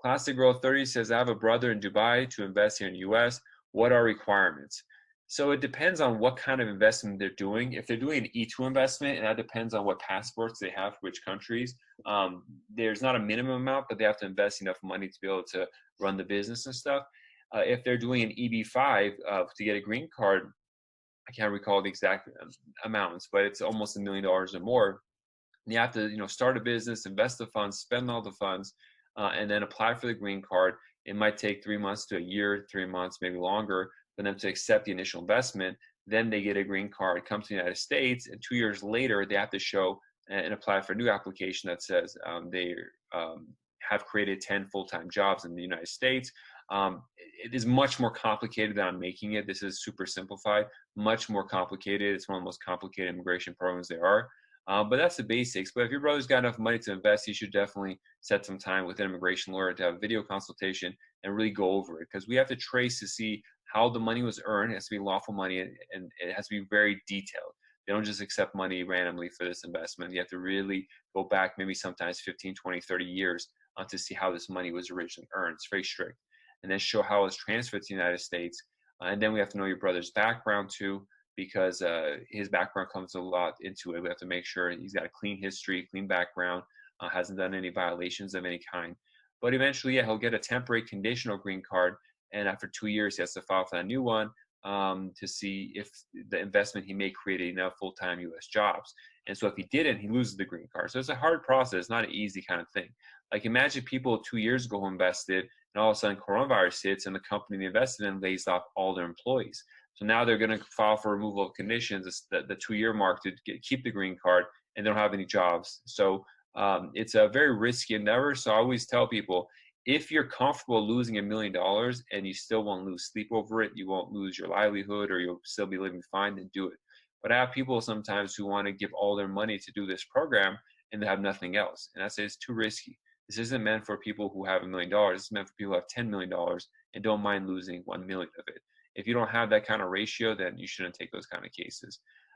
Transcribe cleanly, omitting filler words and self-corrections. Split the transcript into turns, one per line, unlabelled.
Classic Girl 30 says, I have a brother in Dubai to invest here in the US. What are requirements? So it depends on what kind of investment they're doing. If they're doing an E2 investment, and that depends on what passports they have for which countries, there's not a minimum amount, but they have to invest enough money to be able to run the business and stuff. If they're doing an EB5 to get a green card, I can't recall the exact amounts, but it's almost $1 million or more. And you have to, start a business, invest the funds, spend all the funds, and then apply for the green card. It might take 3 months to a year, 3 months, maybe longer, for them to accept the initial investment. Then they get a green card, come to the United States, and 2 years later, they have to show and apply for a new application that says they have created 10 full-time jobs in the United States. It is much more complicated than I'm making it. This is super simplified, much more complicated. It's one of the most complicated immigration programs there are. But that's the basics. But if your brother's got enough money to invest, you should definitely set some time with an immigration lawyer to have a video consultation and really go over it, because we have to trace to see how the money was earned. It has to be lawful money, and it has to be very detailed. They don't just accept money randomly for this investment. You have to really go back, maybe sometimes 15, 20, 30 years to see how this money was originally earned. It's very strict. And then show how it was transferred to the United States. And then we have to know your brother's background too, because his background comes a lot into it. We have to make sure he's got a clean history, clean background, hasn't done any violations of any kind. But eventually, yeah, he'll get a temporary conditional green card, and after 2 years, he has to file for a new one to see if the investment he made created enough full-time U.S. jobs. And so if he didn't, he loses the green card. So it's a hard process, not an easy kind of thing. Like imagine people 2 years ago who invested, and all of a sudden coronavirus hits, and the company they invested in lays off all their employees. So now they're going to file for removal of conditions, the 2 year mark, to keep the green card, and they don't have any jobs. So it's a very risky endeavor. So I always tell people, if you're comfortable losing $1 million and you still won't lose sleep over it, you won't lose your livelihood, or you'll still be living fine, then do it. But I have people sometimes who want to give all their money to do this program and they have nothing else. And I say it's too risky. This isn't meant for people who have $1 million. It's meant for people who have $10 million and don't mind losing 1 million of it. If you don't have that kind of ratio, then you shouldn't take those kind of cases.